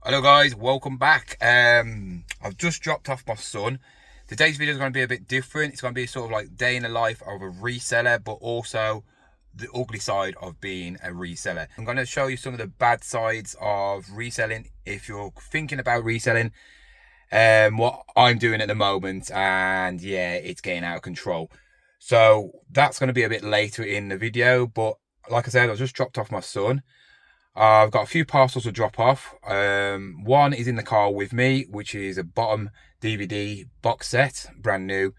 Hello guys, welcome back. I've just dropped off my son. Today's video is going to be a bit different. It's going to be sort of like day in the life of a reseller, but also the ugly side of being a reseller. I'm going to show you some of the bad sides of reselling if you're thinking about reselling, what I'm doing at the moment, and yeah, it's getting out of control. So that's going to be a bit later in the video, but like I said, I just dropped off my son. I've got a few parcels to drop off. One is in the car with me, which is a bottom DVD box set, brand new,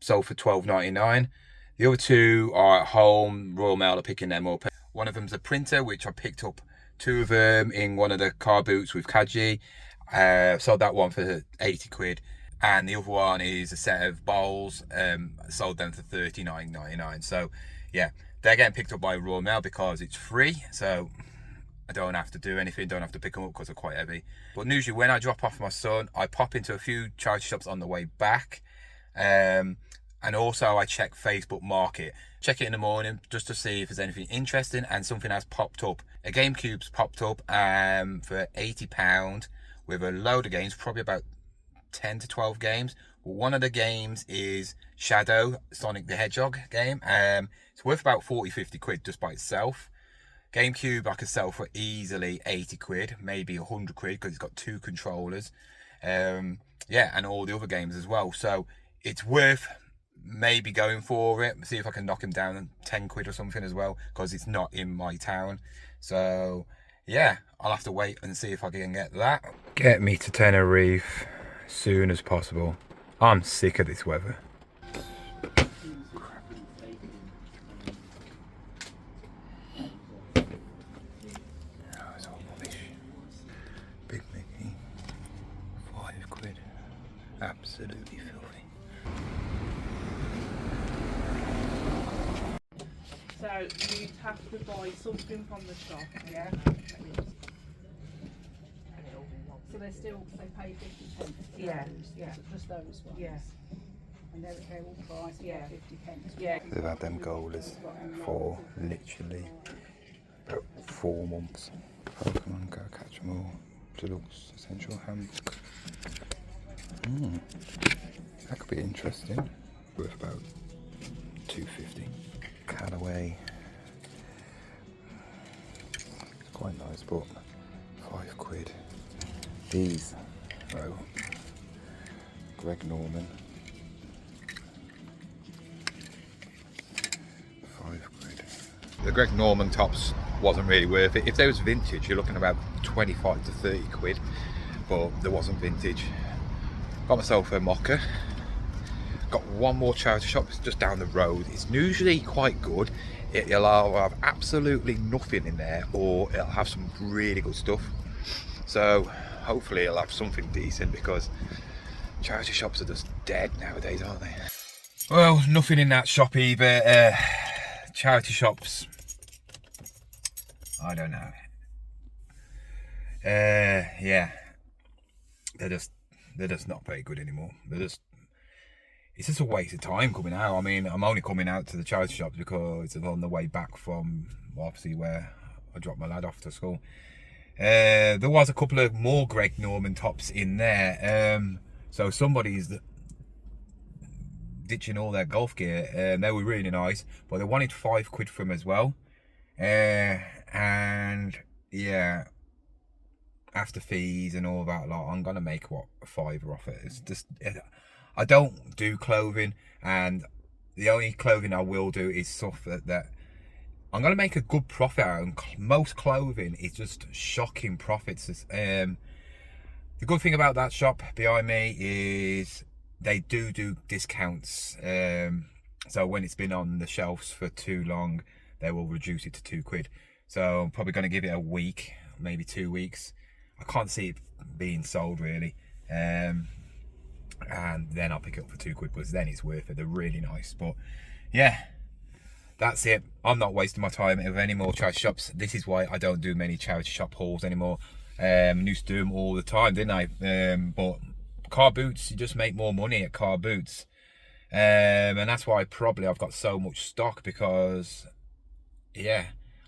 sold for $12.99. The other two are at home. Royal Mail are picking them up. One of them's a printer, which I picked up two of them in one of the car boots with Kaji. Sold that one for 80 quid. And the other one is a set of bowls. Sold them for $39.99. So yeah, they're getting picked up by Royal Mail because it's free. So I don't have to do anything, don't have to pick them up because they're quite heavy. But usually when I drop off my son, I pop into a few charity shops on the way back. And also I check Facebook Market. Check it in the morning just to see if there's anything interesting, and something has popped up. A GameCube's popped up for £80 with a load of games, probably about 10 to 12 games. One of the games is Shadow, Sonic the Hedgehog game. It's worth about 40-50 quid just by itself. GameCube I could sell for easily 80 quid, maybe 100 quid, because it's got two controllers. Yeah, and all the other games as well. So it's worth maybe going for it. See if I can knock him down 10 quid or something as well, because it's not in my town. So yeah, I'll have to wait and see if I can get that. Get me to Tenerife as soon as possible. I'm sick of this weather. Big Mickey, 5 quid, absolutely filthy. So you'd have to buy something from the shop, yeah? So they pay 50 pence. Yeah, just those ones. Yeah. And they're all priced, 50 pence. Yeah. They've had them goalies for literally about 4 months. Pokemon Go Catch 'em All, Deluxe Essential Handbook. That could be interesting. Worth about $2.50. Callaway. It's quite nice, but 5 quid. These, though. Greg Norman. 5 quid. The Greg Norman tops wasn't really worth it. If there was vintage, you're looking about 25 to 30 quid, but there wasn't vintage. Got myself a mocker. Got one more charity shop just down the road. It's usually quite good. It'll have absolutely nothing in there, or it'll have some really good stuff. So hopefully it'll have something decent, because charity shops are just dead nowadays, aren't they? Well, nothing in that shop either. Charity shops, I don't know. Yeah, they're just not very good anymore. It's just a waste of time coming out. I mean, I'm only coming out to the charity shops because I'm on the way back from obviously where I dropped my lad off to school. There was a couple of more Greg Norman tops in there. So somebody's ditching all their golf gear. They were really nice, but they wanted 5 quid from as well. And yeah, after fees and all that lot, I'm gonna make what, a £5 off it. It's just, I don't do clothing, and the only clothing I will do is stuff that I'm gonna make a good profit out. And most clothing is just shocking profits. The good thing about that shop behind me is they do discounts. So when it's been on the shelves for too long, they will reduce it to 2 quid. So I'm probably going to give it a week, maybe 2 weeks. I can't see it being sold really. And then I'll pick it up for 2 quid, because then it's worth it. They're really nice. But yeah, that's it. I'm not wasting my time with any more charity shops. This is why I don't do many charity shop hauls anymore. I used to do them all the time, didn't I? But car boots, you just make more money at car boots. And that's why probably I've got so much stock, because yeah,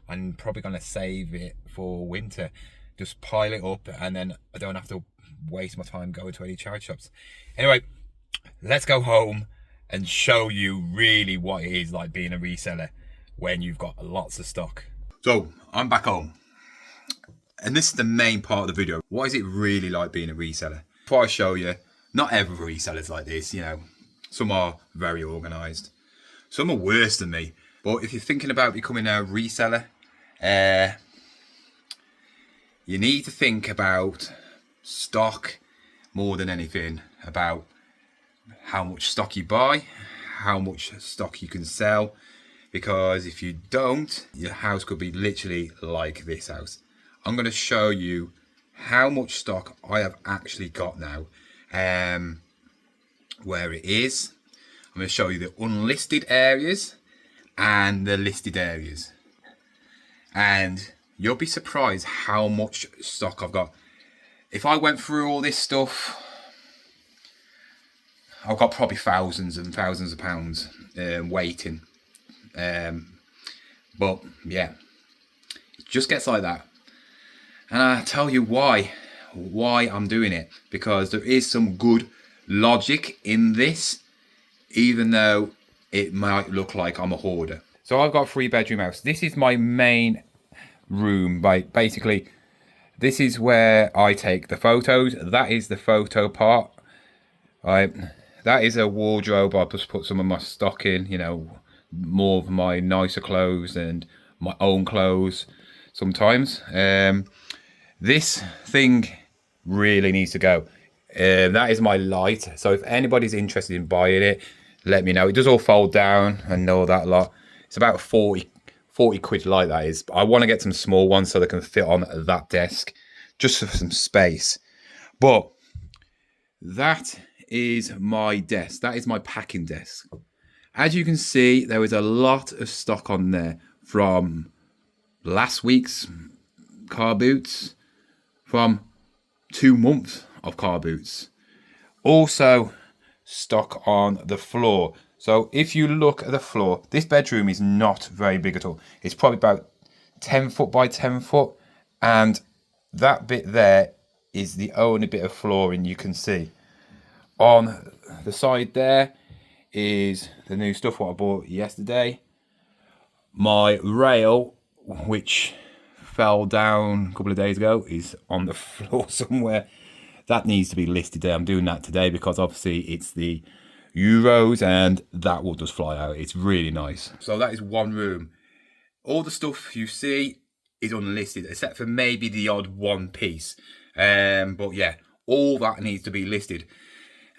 I'm probably going to save it for winter. just pile it up, and then I don't have to waste my time going to any charity shops. Anyway, let's go home and show you really what it is like being a reseller when you've got lots of stock. So I'm back home, and this is the main part of the video. What is it really like being a reseller? Before I show you, not every reseller's like this, you know. Some are very organised, some are worse than me. But if you're thinking about becoming a reseller, you need to think about stock more than anything, about how much stock you buy, how much stock you can sell, because if you don't, your house could be literally like this house. I'm going to show you how much stock I have actually got now, where it is. I'm going to show you the unlisted areas and the listed areas, and you'll be surprised how much stock I've got. If I went through all this stuff, I've got probably thousands and thousands of pounds waiting. But yeah, it just gets like that. And I tell you why I'm doing it, because there is some good logic in this, even though it might look like I'm a hoarder. So I've got a 3-bedroom house. This is my main room. Basically, this is where I take the photos. That is the photo part. That is a wardrobe. I just put some of my stock in, you know, more of my nicer clothes and my own clothes sometimes. This thing really needs to go. That is my light. So if anybody's interested in buying it, let me know. It does all fold down and all that lot. It's about 40 quid light, that is. I want to get some small ones so they can fit on that desk, just for some space. But that is my desk. That is my packing desk. As you can see, there is a lot of stock on there from last week's car boots, from 2 months of car boots. Also stock on the floor. So if you look at the floor, this bedroom is not very big at all. It's probably about 10 foot by 10 foot. And that bit there is the only bit of flooring you can see. On the side there is the new stuff what I bought yesterday. My rail, which fell down a couple of days ago, is on the floor somewhere. That needs to be listed there. I'm doing that today because obviously it's the Euros and that will just fly out. It's really nice. So that is one room. All the stuff you see is unlisted except for maybe the odd one piece. But yeah, all that needs to be listed.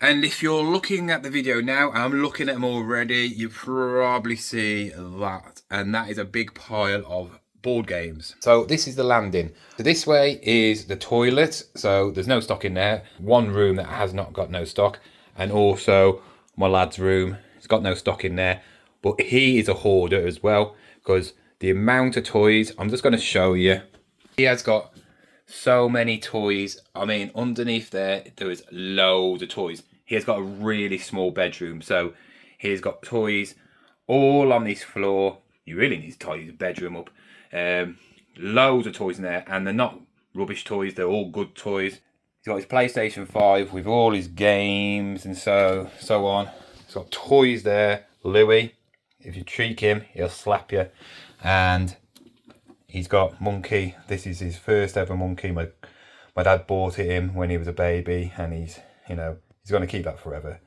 And if you're looking at the video now, and I'm looking at them already, you probably see that. And that is a big pile of board games. So this is the landing. So this way is the toilet. So there's no stock in there. One room that has not got no stock. And also my lad's room. It's got no stock in there. But he is a hoarder as well, because the amount of toys, I'm just going to show you. He has got so many toys. I mean, underneath there is loads of toys. He has got a really small bedroom, so he's got toys all on this floor. You really need to tidy the bedroom up. Loads of toys in there, and they're not rubbish toys. They're all good toys. He's got his PlayStation 5 with all his games and so on. He's got toys there. Louis, if you treat him, he'll slap you. And he's got Monkey. This is his first ever Monkey. My dad bought it him when he was a baby, and he's going to keep that forever.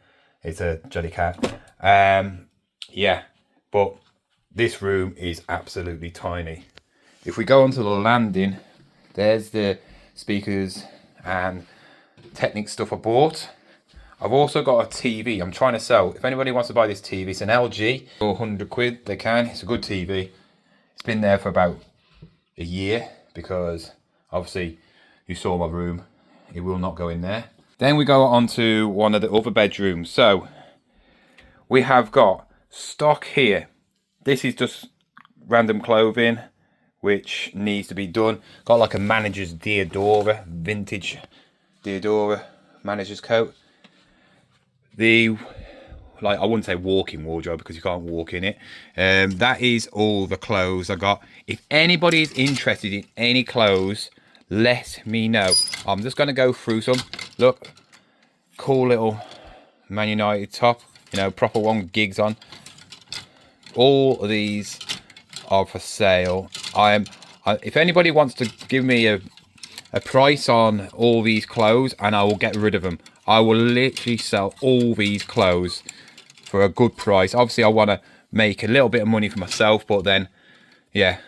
It's a jelly cat. Yeah, but this room is absolutely tiny. If we go onto the landing, there's the speakers and Technic stuff I bought. I've also got a TV I'm trying to sell. If anybody wants to buy this TV, it's an LG for 100 quid. They can. It's a good TV. It's been there for about a year because obviously you saw my room. It will not go in there. Then we go on to one of the other bedrooms. So we have got stock here. This is just random clothing which needs to be done. Got like a manager's Diodora, vintage Diodora manager's coat. I wouldn't say walk-in wardrobe because you can't walk in it. That is all the clothes I got. If anybody is interested in any clothes, let me know. I'm just going to go through some. Look, cool little Man United top, you know, proper one, gigs on. All of these are for sale. If anybody wants to give me a price on all these clothes, and I will get rid of them. I will literally sell all these clothes for a good price. Obviously I want to make a little bit of money for myself, but then yeah,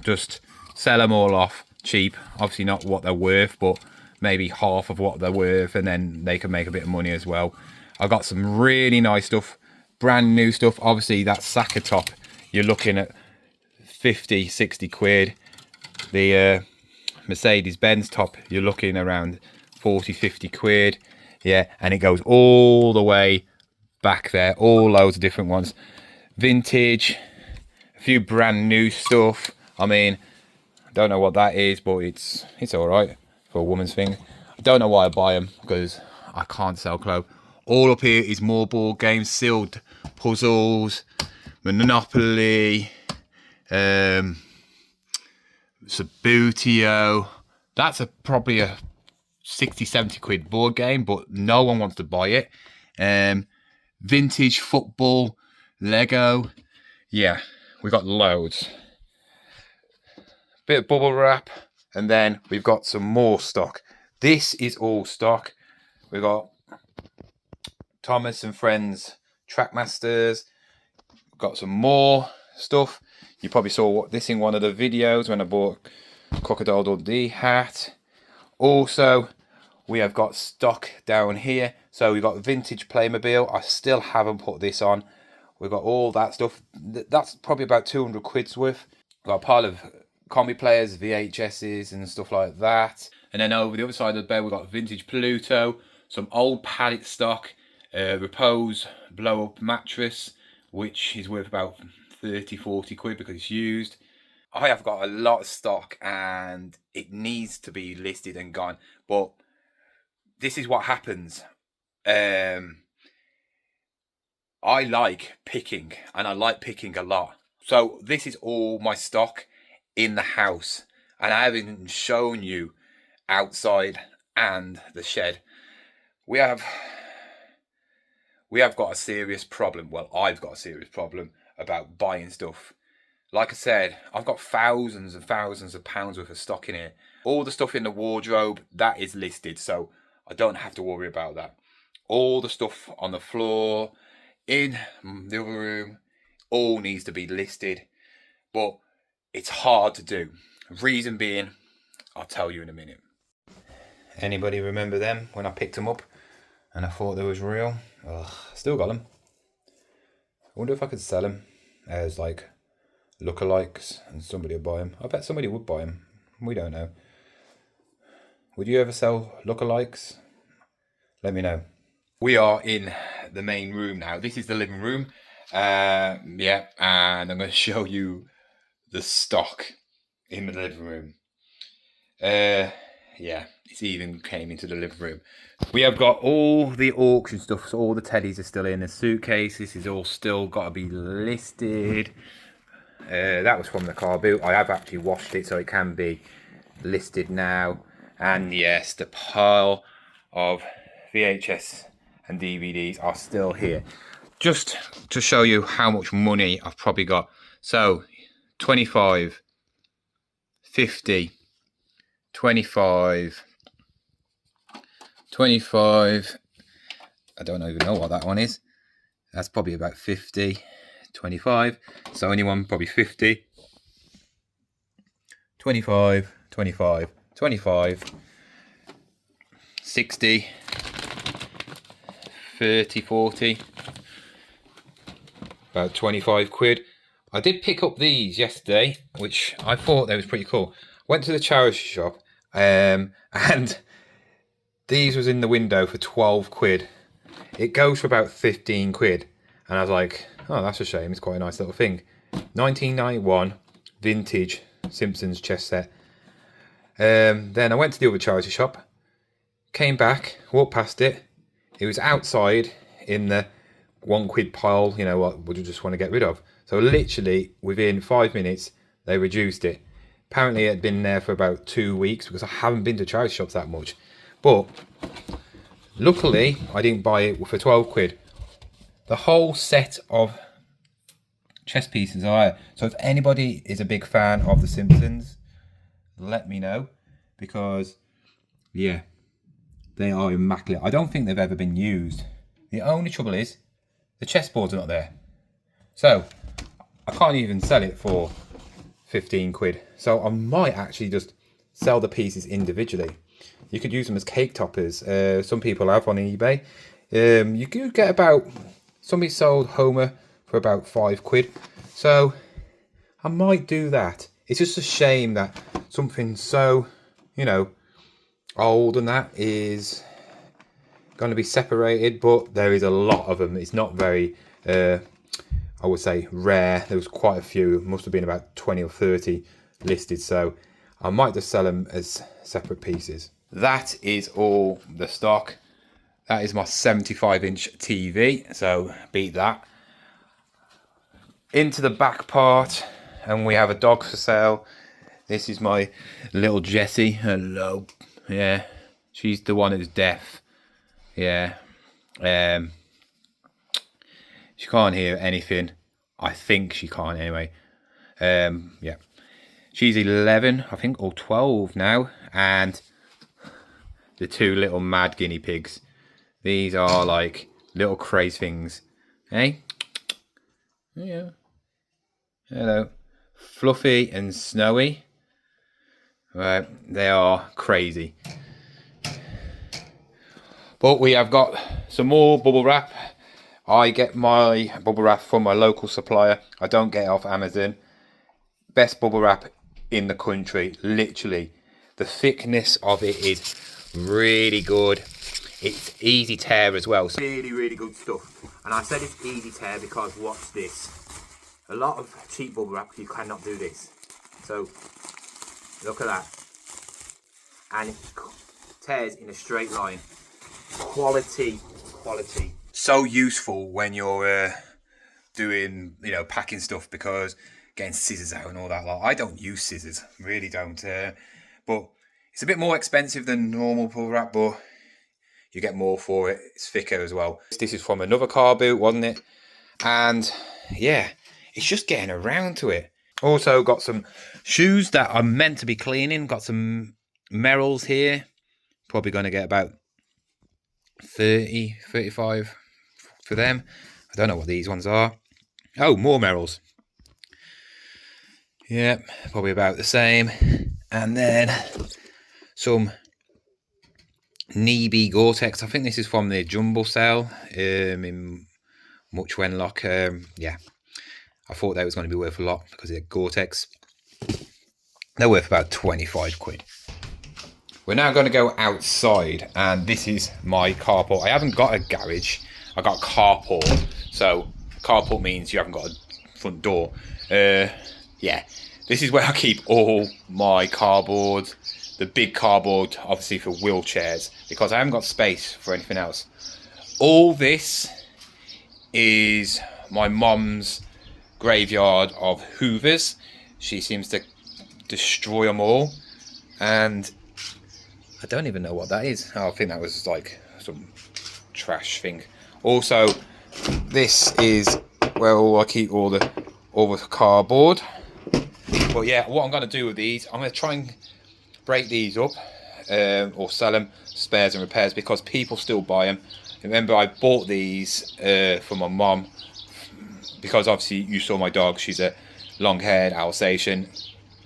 just sell them all off cheap. Obviously not what they're worth, but maybe half of what they're worth, and then they can make a bit of money as well. I got some really nice stuff, brand new stuff. Obviously that Saka top, you're looking at 50, 60 quid. The Mercedes-Benz top, you're looking around 40, 50 quid. Yeah, and it goes all the way back there, all loads of different ones. Vintage, a few brand new stuff. I mean, I don't know what that is, but it's all right for a woman's thing. I don't know why I buy them, because I can't sell clothes. All up here is more board games, sealed puzzles, Monopoly, Sabutio. That's probably a 60, 70 quid board game, but no one wants to buy it. Vintage football, Lego. Yeah, we got loads. Bit of bubble wrap, and then we've got some more stock. This is all stock. We got Thomas and Friends Trackmasters. Got some more stuff. You probably saw this in one of the videos when I bought Crocodile Dundee hat. Also, we have got stock down here. So we've got vintage Playmobil. I still haven't put this on. We've got all that stuff. That's probably about 200 quid's worth. Got a pile of combi players, VHSs and stuff like that. And then over the other side of the bed, we've got vintage Pluto, some old pallet stock, Repose blow-up mattress, which is worth about 30, 40 quid because it's used. I have got a lot of stock and it needs to be listed and gone. But this is what happens. I like picking, and I like picking a lot. So this is all my stock in the house, and I haven't shown you outside and the shed. We have got a serious problem. Well, I've got a serious problem about buying stuff. Like I said, I've got thousands and thousands of pounds worth of stock in here. All the stuff in the wardrobe, that is listed, so I don't have to worry about that. All the stuff on the floor, in the other room, all needs to be listed. But it's hard to do. Reason being, I'll tell you in a minute. Anybody remember them when I picked them up and I thought they was real? Ugh, still got them. I wonder if I could sell them as like lookalikes and somebody would buy them. I bet somebody would buy them. We don't know. Would you ever sell lookalikes? Let me know. We are in the main room now. This is the living room. Yeah, and I'm going to show you the stock in the living room. Yeah, it's even came into the living room. We have got all the auction stuff, so all the teddies are still in the suitcase. This is all still got to be listed. That was from the car boot. I have actually washed it, so it can be listed now. And yes, the pile of VHS and DVDs are still here. Just to show you how much money I've probably got. So 25, 50, 25, 25. I don't even know what that one is. That's probably about 50, 25. So anyone probably 50, 25, 25, 25, 60, 30, 40, about 25 quid. I did pick up these yesterday, which I thought they was pretty cool. Went to the charity shop, and these was in the window for 12 quid. It goes for about 15 quid. And I was like, oh, that's a shame. It's quite a nice little thing. 1991 vintage Simpsons chess set. Then I went to the other charity shop, came back, walked past it. It was outside in the 1 quid pile, you know, what would you just want to get rid of. So literally within 5 minutes, they reduced it. Apparently it had been there for about 2 weeks because I haven't been to charity shops that much. But luckily I didn't buy it for 12 quid. The whole set of chess pieces are there. So if anybody is a big fan of The Simpsons, let me know, because yeah, they are immaculate. I don't think they've ever been used. The only trouble is the chessboards are not there. So I can't even sell it for 15 quid. So I might actually just sell the pieces individually. You could use them as cake toppers. Some people have on eBay. You could get about, somebody sold Homer for about 5 quid. So I might do that. It's just a shame that something so, you know, old and that is going to be separated, but there is a lot of them. It's not very, I would say, rare. There was quite a few. It must have been about 20 or 30 listed, so I might just sell them as separate pieces. That is all the stock. That is my 75-inch TV, so beat that. Into the back part, and we have a dog for sale. This is my little Jessie. Hello. Yeah, she's the one who's deaf. Yeah. She can't hear anything. I think she can't anyway. Yeah. She's 11, I think, or 12 now. And the two little mad guinea pigs. These are like little crazy things. Hey? Yeah. Hello. Fluffy and Snowy. Right, they are crazy. But we have got some more bubble wrap. I get my bubble wrap from my local supplier. I don't get it off Amazon. Best bubble wrap in the country, literally. The thickness of it is really good. It's easy tear as well. So really, really good stuff. And I said it's easy tear because watch this. A lot of cheap bubble wrap, you cannot do this. So look at that. And it tears in a straight line. Quality. So useful when you're doing, you know, packing stuff, because getting scissors out and all that. Like, I don't use scissors, really don't. But it's a bit more expensive than normal bubble wrap, but you get more for it. It's thicker as well. This is from another car boot, wasn't it? And yeah, it's just getting around to it. Also got some shoes that are meant to be cleaning. Got some Merrells here. Probably going to get about 30, 35 for them. I don't know what these ones are. Oh, more Merrells. Yeah, probably about the same. And then some Neeby Gore-Tex. I think this is from the jumbo sale in Much Wenlock. Yeah, I thought that was going to be worth a lot because they're Gore-Tex. They're worth about 25 quid. We're now going to go outside, and this is my carport. I haven't got a garage, I got a carport. So carport means you haven't got a front door. Yeah, this is where I keep all my cardboard. The big cardboard, obviously, for wheelchairs, because I haven't got space for anything else. All this is my mum's graveyard of hoovers. She seems to destroy them all, and I don't even know what that is. I think that was like some trash thing. Also, this is where I keep all the cardboard. But yeah, what I'm going to do with these, I'm going to try and break these up or sell them, spares and repairs, because people still buy them. Remember, I bought these for my mum because obviously you saw my dog. She's a long-haired Alsatian.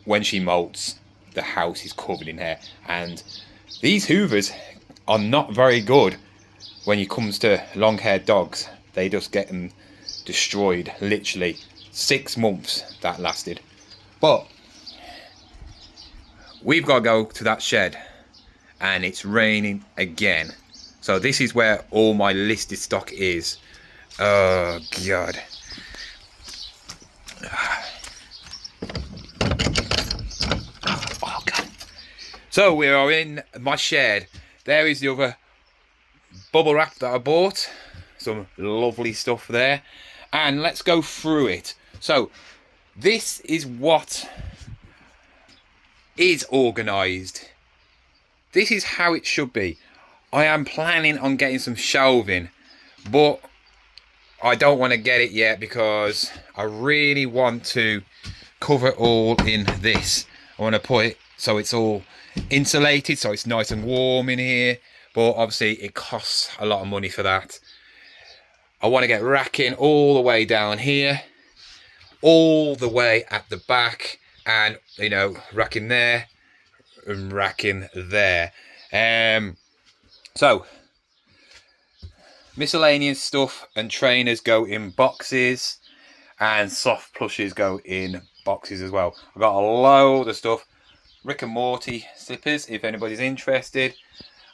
When she molts, the house is covered in hair, and these hoovers are not very good when it comes to long-haired dogs. They just get them destroyed. Literally 6 months that lasted. But we've got to go to that shed, and it's raining again. So this is where all my listed stock is. Oh God. Oh God. So we are in my shed. There is the other bubble wrap that I bought. Some lovely stuff there. And let's go through it. So this is what is organised. This is how it should be. I am planning on getting some shelving, but I don't want to get it yet because I really want to cover it all in this. I want to put it so it's all insulated, so it's nice and warm in here, but obviously it costs a lot of money for that. I want to get racking all the way down here, all the way at the back, and you know, racking there and racking there. So miscellaneous stuff and trainers go in boxes, and soft plushes go in boxes as well. I've got a load of stuff. Rick and Morty slippers, if anybody's interested.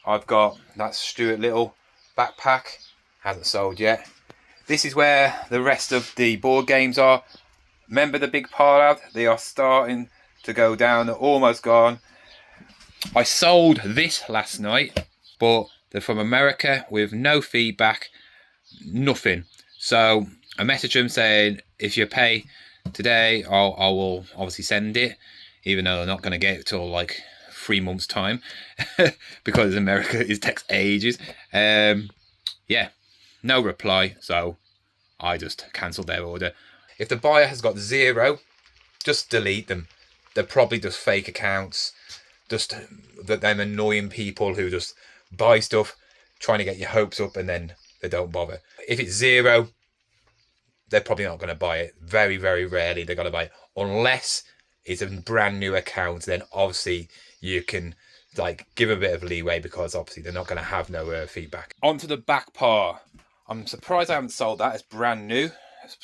I've got that Stuart Little backpack, hasn't sold yet. This is where the rest of the board games are. Remember the big pile out? They are starting to go down. They're almost gone. I sold this last night, but they're from America with no feedback, nothing. So I messaged them saying, if you pay today, I will obviously send it, even though they're not going to get it till like 3 months time because America takes ages. Yeah, no reply, so I just cancelled their order. If the buyer has got 0, just delete them. They're probably just fake accounts, just that them annoying people who just buy stuff trying to get your hopes up and then they don't bother. If it's 0, they're probably not going to buy it. Very, very rarely they're going to buy it, unless it's a brand new account. Then obviously you can like give a bit of leeway because obviously they're not going to have no feedback. Onto the back part. I'm surprised I haven't sold that. It's brand new.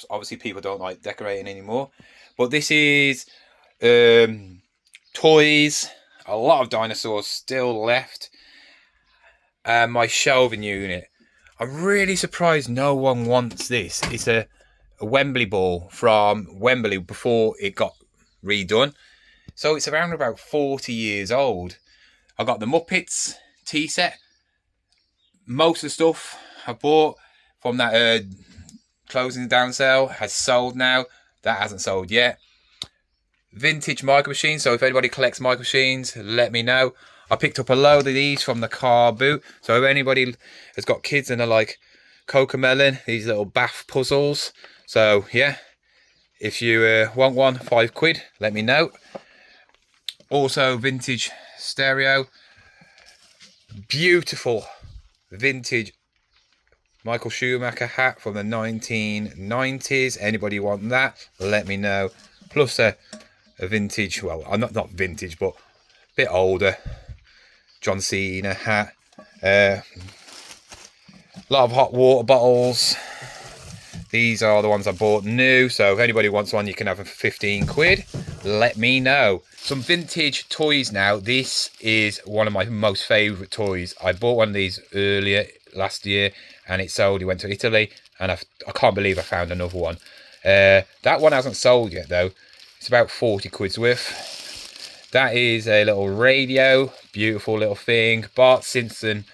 Obviously people don't like decorating anymore, but this is toys. A lot of dinosaurs still left. My shelving unit. I'm really surprised no one wants this. It's a Wembley ball from Wembley before it got redone. So it's around about 40 years old. I got the Muppets tea set. Most of the stuff I bought from that closing down sale has sold now. That hasn't sold yet. Vintage micro machines. So if anybody collects micro machines, let me know. I picked up a load of these from the car boot. So if anybody has got kids and are like Cocomelon, these little bath puzzles. So yeah, if you want one, £5, let me know. Also vintage stereo. Beautiful vintage Michael Schumacher hat from the 1990s. Anybody want that, let me know. Plus a vintage, well, I'm not vintage, but a bit older John Cena hat. A lot of hot water bottles. These are the ones I bought new, so if anybody wants one, you can have them for £15. Let me know. Some vintage toys now. This is one of my most favourite toys. I bought one of these earlier last year and it sold. It went to Italy and I can't believe I found another one. That one hasn't sold yet though. It's about 40 quid's worth. That is a little radio. Beautiful little thing. Bart Simpson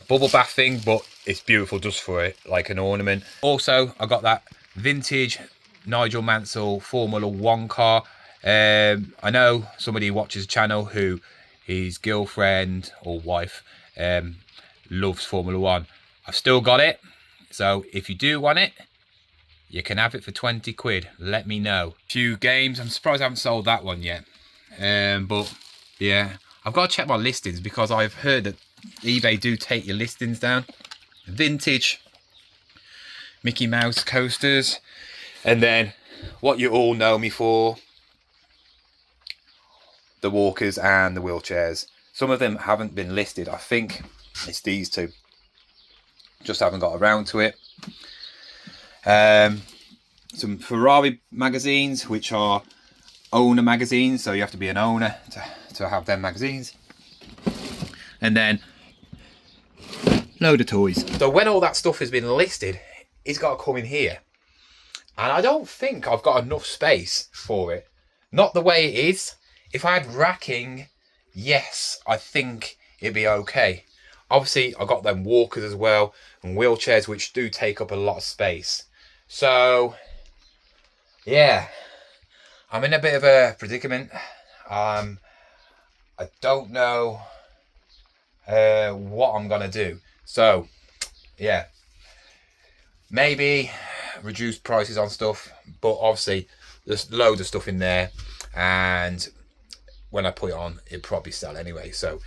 bubble bath thing, but it's beautiful just for it, like an ornament. Also, I got that vintage Nigel Mansell Formula 1 car. I know somebody watches the channel who his girlfriend or wife loves Formula 1. I've still got it, so if you do want it, you can have it for 20 quid. Let me know. Few games. I'm surprised I haven't sold that one yet. But yeah, I've got to check my listings because I've heard that eBay do take your listings down. Vintage Mickey Mouse coasters, and then what you all know me for, the walkers and the wheelchairs. Some of them haven't been listed. I think it's these two. Just haven't got around to it. Some Ferrari magazines, which are owner magazines, so you have to be an owner to have them magazines. And then load of toys. So when all that stuff has been listed, it's got to come in here. And I don't think I've got enough space for it. Not the way it is. If I had racking, yes, I think it'd be okay. Obviously, I got them walkers as well, and wheelchairs, which do take up a lot of space. So, yeah, I'm in a bit of a predicament. I don't know what I'm gonna do. So yeah, maybe reduce prices on stuff, but obviously there's loads of stuff in there, and when I put it on, it'd probably sell anyway. So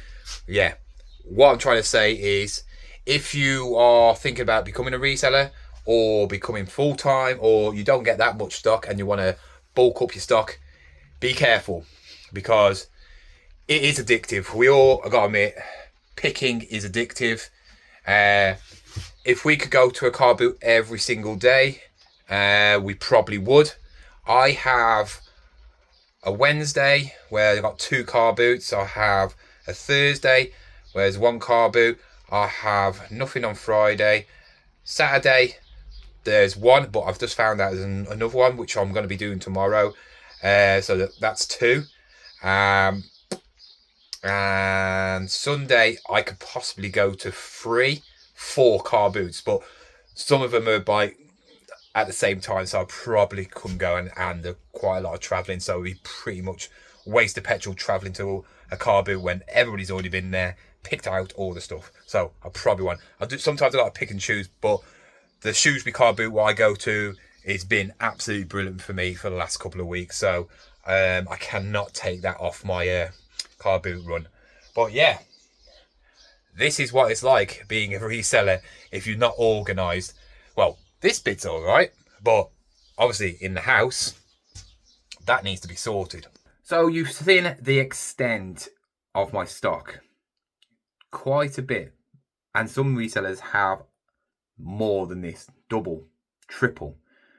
yeah, what I'm trying to say is, if you are thinking about becoming a reseller or becoming full-time, or you don't get that much stock and you want to bulk up your stock, be careful, because it is addictive. We all got to admit, picking is addictive. If we could go to a car boot every single day, we probably would. I have a Wednesday where I've got 2 car boots. I have a Thursday where there's 1 car boot. I have nothing on Friday. Saturday there's 1, but I've just found out there's another one which I'm going to be doing tomorrow. So that's 2. And Sunday I could possibly go to 4 car boots, but some of them are by at the same time, so I probably couldn't go, and quite a lot of travelling, so we pretty much waste of petrol travelling to a car boot when everybody's already been there, picked out all the stuff. So I probably won't. Sometimes I like to pick and choose, but the Shrewsbury car boot where I go to, it's been absolutely brilliant for me for the last couple of weeks, so I cannot take that off my car boot run. But yeah, this is what it's like being a reseller if you're not organised. Well, this bit's all right, but obviously in the house, that needs to be sorted. So you've seen the extent of my stock, quite a bit, and some resellers have more than this, double, triple,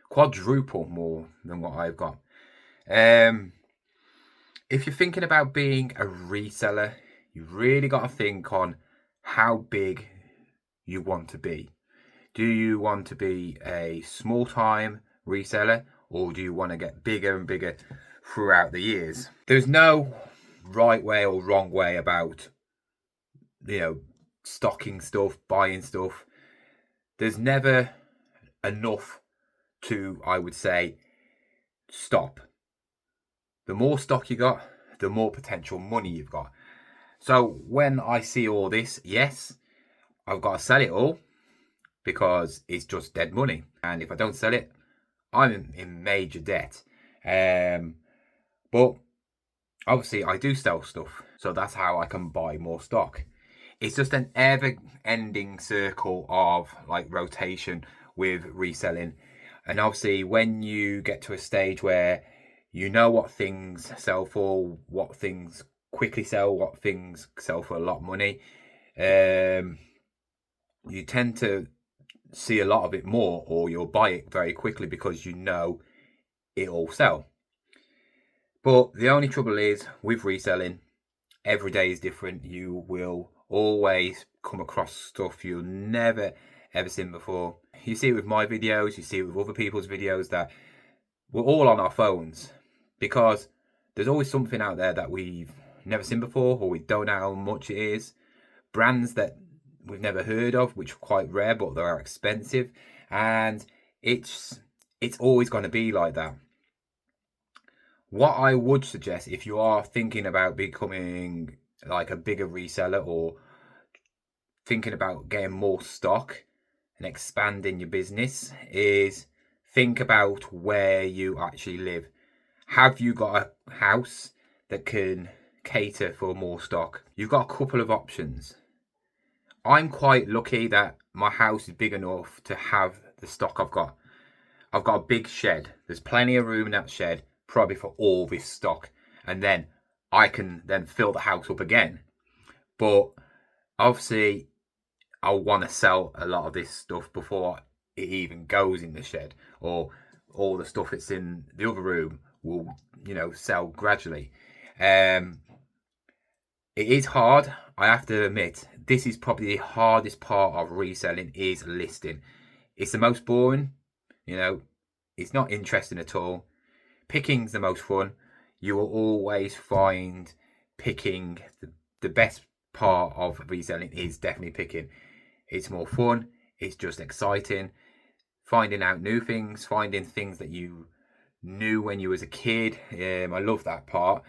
quadruple more than what I've got. If you're thinking about being a reseller, you really got to think on how big you want to be. Do you want to be a small-time reseller, or do you want to get bigger and bigger throughout the years? There's no right way or wrong way about, stocking stuff, buying stuff. There's never enough to, I would say, stop. The more stock you got, the more potential money you've got. So when I see all this, yes, I've got to sell it all, because it's just dead money, and if I don't sell it, I'm in major debt. But obviously I do sell stuff, so that's how I can buy more stock. It's just an ever-ending circle of rotation with reselling. And obviously when you get to a stage where you know what things sell for, what things quickly sell, what things sell for a lot of money, you tend to see a lot of it more, or you'll buy it very quickly because you know it'll sell. But the only trouble is with reselling, every day is different. You will always come across stuff you'll never ever seen before. You see it with my videos, you see it with other people's videos, that we're all on our phones because there's always something out there that we've never seen before, or we don't know how much it is. Brands that we've never heard of, which are quite rare, but they are expensive, and it's always going to be like that. What I would suggest, if you are thinking about becoming a bigger reseller, or thinking about getting more stock and expanding your business, is think about where you actually live. Have you got a house that can cater for more stock? You've got a couple of options. I'm quite lucky that my house is big enough to have the stock I've got. I've got a big shed. There's plenty of room in that shed, probably for all this stock. And then I can then fill the house up again. But obviously, I want to sell a lot of this stuff before it even goes in the shed. Or all the stuff that's in the other room will, sell gradually. It is hard, I have to admit. This is probably the hardest part of reselling, is listing. It's the most boring, it's not interesting at all. Picking's the most fun. You will always find picking, the best part of reselling is definitely picking. It's more fun, it's just exciting. Finding out new things, finding things that you knew when you was a kid. I love that part.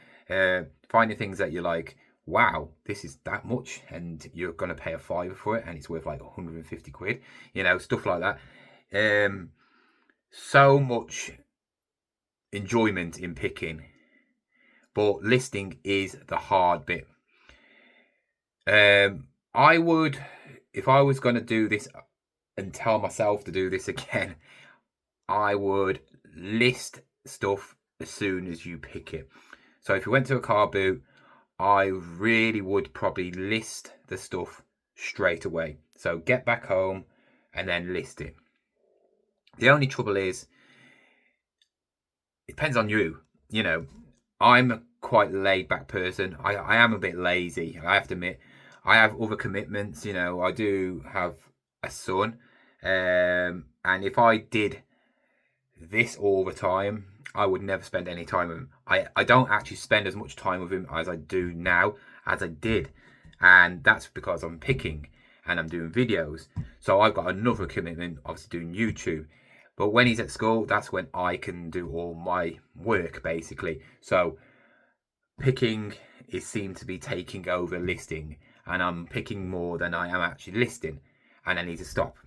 Finding things that you're like, wow, this is that much, and you're going to pay a fiver for it, and it's worth like 150 quid, you know, stuff like that. So much enjoyment in picking, but listing is the hard bit. I would, if I was going to do this and tell myself to do this again, I would list stuff as soon as you pick it. So if you went to a car boot, I really would probably list the stuff straight away. So get back home and then list it. The only trouble is, it depends on you. You know, I'm a quite laid back person. I am a bit lazy, I have to admit. I have other commitments, you know. I do have a son. And if I did this all the time, I would never spend any time with him. I don't actually spend as much time with him as I do now as I did. And that's because I'm picking and I'm doing videos. So I've got another commitment, obviously doing YouTube. But when he's at school, that's when I can do all my work, basically. So picking is seemed to be taking over listing. And I'm picking more than I am actually listing. And I need to stop.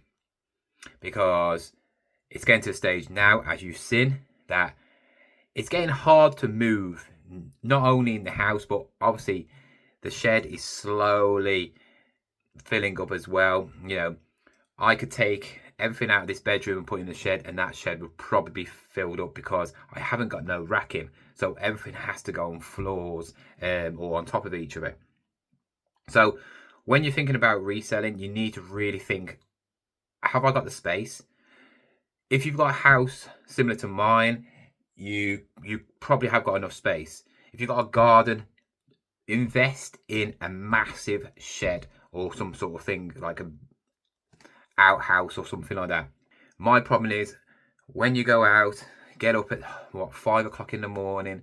Because it's getting to a stage now, as you've seen, that it's getting hard to move, not only in the house, but obviously the shed is slowly filling up as well. You know, I could take everything out of this bedroom and put in the shed, and that shed would probably be filled up because I haven't got no racking. So everything has to go on floors or on top of each other. So when you're thinking about reselling, you need to really think, have I got the space? If you've got a house similar to mine, you probably have got enough space. If you've got a garden, invest in a massive shed or some sort of thing like a outhouse or something like that. My problem is, when you go out, get up at 5 o'clock in the morning,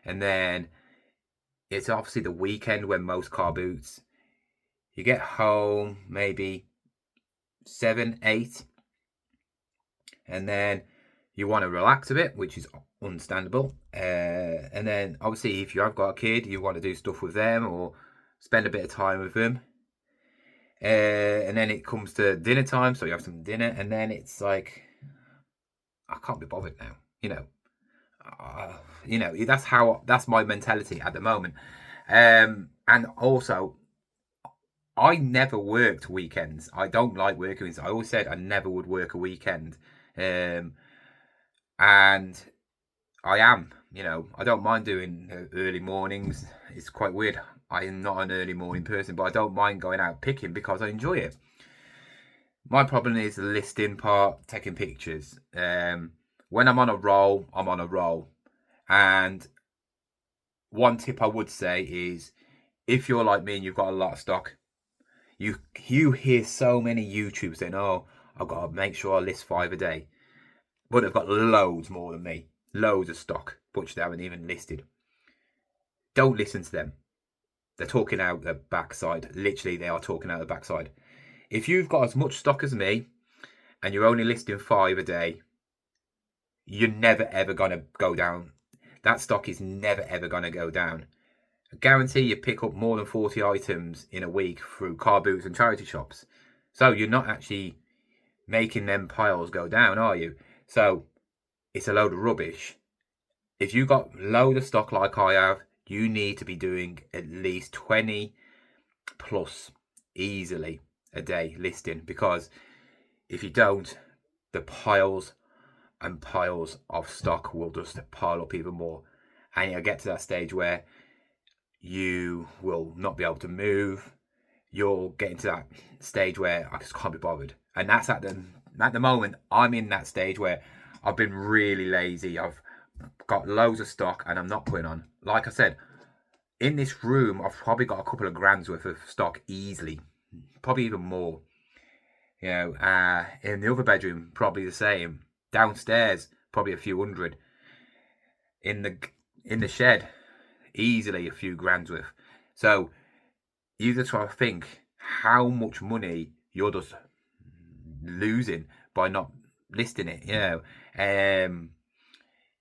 and then it's obviously the weekend when most car boots, you get home maybe 7, 8, and then you want to relax a bit, which is understandable. And then obviously if you have got a kid, you want to do stuff with them or spend a bit of time with them. And then it comes to dinner time, so you have some dinner, and then it's like, I can't be bothered now, you know. That's my mentality at the moment. And also, I never worked weekends. I don't like working weekends. I always said I never would work a weekend. And I am, you know, I don't mind doing early mornings. It's quite weird. I am not an early morning person, but I don't mind going out picking because I enjoy it. My problem is the listing part, taking pictures. When I'm on a roll, I'm on a roll. And one tip I would say is, if you're like me and you've got a lot of stock, you hear so many YouTubers saying, oh, I've got to make sure I list 5 a day. But they've got loads more than me. Loads of stock, which they haven't even listed. Don't listen to them. They're talking out the backside. Literally, they are talking out the backside. If you've got as much stock as me and you're only listing 5 a day, you're never ever going to go down. That stock is never ever going to go down. I guarantee you pick up more than 40 items in a week through car boots and charity shops. So you're not actually making them piles go down, are you? So it's a load of rubbish. If you got load of stock like I have, you need to be doing at least 20 plus easily a day listing, because if you don't, the piles and piles of stock will just pile up even more, and you'll get to that stage where you will not be able to move. You'll get into that stage where I just can't be bothered, and that's at the moment I'm in that stage where I've been really lazy. I've got loads of stock and I'm not putting on. Like I said, in this room I've probably got a couple of grand's worth of stock easily, probably even more. You know, in the other bedroom probably the same. Downstairs probably a few hundred. In the shed easily a few grand's worth. So you just try to think how much money you're just losing by not listing it. You know,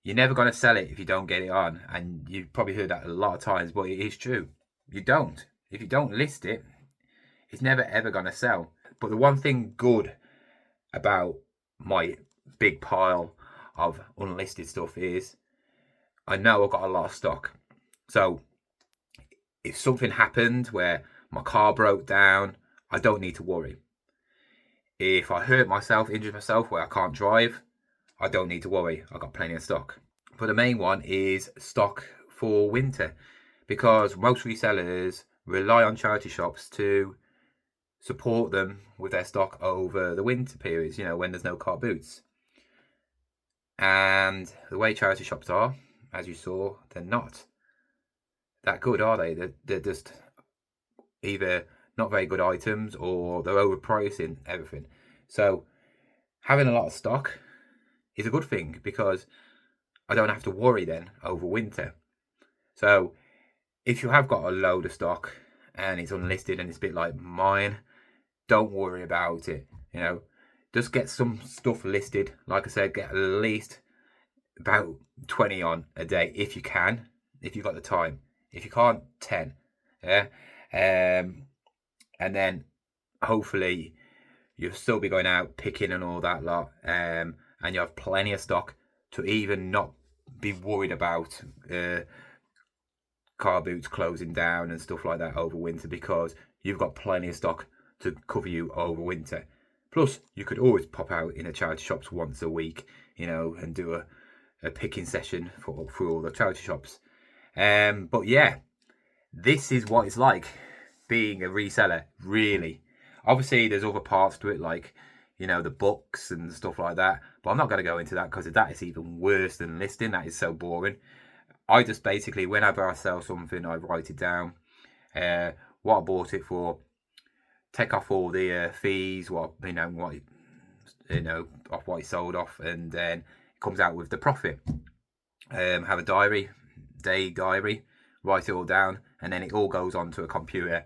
You're never going to sell it if you don't get it on. And you've probably heard that a lot of times, but it is true. You don't. If you don't list it, it's never ever going to sell. But the one thing good about my big pile of unlisted stuff is I know I've got a lot of stock. So if something happened where my car broke down, I don't need to worry. If I hurt myself, injured myself where I can't drive, I don't need to worry. I've got plenty of stock. But the main one is stock for winter, because most resellers rely on charity shops to support them with their stock over the winter periods, you know, when there's no car boots. And the way charity shops are, as you saw, they're not that good, are they? They're just either not very good items or they're overpricing everything. So having a lot of stock is a good thing, because I don't have to worry then over winter. So if you have got a load of stock and it's unlisted and it's a bit like mine, don't worry about it. You know, just get some stuff listed. Like I said, get at least about 20 on a day if you can, if you've got the time. If you can't, 10. Yeah. And then hopefully you'll still be going out picking and all that lot. And you have plenty of stock to even not be worried about car boots closing down and stuff like that over winter, because you've got plenty of stock to cover you over winter. Plus, you could always pop out in a charity shops once a week, you know, and do a picking session for all the charity shops. But yeah, this is what it's like being a reseller, really. Obviously, there's other parts to it, like, you know, the books and stuff like that. But I'm not going to go into that, because that is even worse than listing. That is so boring. I just basically, whenever I sell something, I write it down, what I bought it for, take off all the fees, off what it sold off, and then it comes out with the profit. Have a day diary, write it all down, and then it all goes onto a computer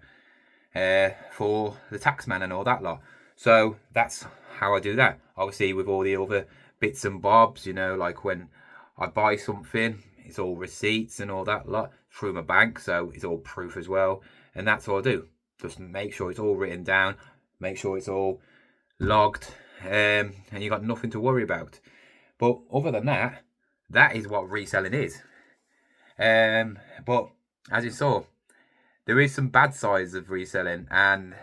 for the taxman and all that lot. So that's how I do that. Obviously, with all the other bits and bobs, you know, like when I buy something, it's all receipts and all that lot through my bank, so it's all proof as well. And that's all I do. Just make sure it's all written down, make sure it's all logged, and you got nothing to worry about. But other than that, that is what reselling is. But as you saw, there is some bad sides of reselling, and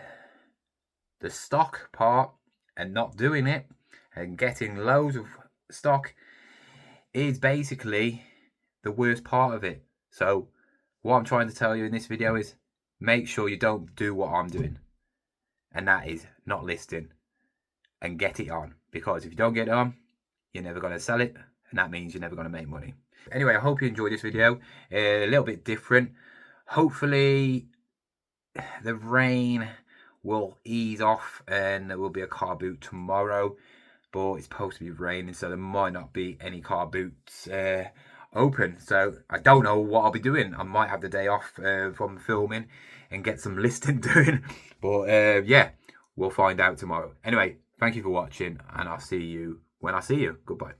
the stock part and not doing it and getting loads of stock is basically the worst part of it. So what I'm trying to tell you in this video is make sure you don't do what I'm doing, and that is not listing, and get it on, because if you don't get it on, you're never going to sell it, and that means you're never going to make money. Anyway, I hope you enjoyed this video. A little bit different. Hopefully the rain will ease off and there will be a car boot tomorrow, but it's supposed to be raining, so there might not be any car boots open. So I don't know what I'll be doing. I might have the day off from filming and get some listing doing, but yeah, we'll find out tomorrow. Anyway, thank you for watching, and I'll see you when I see you. Goodbye.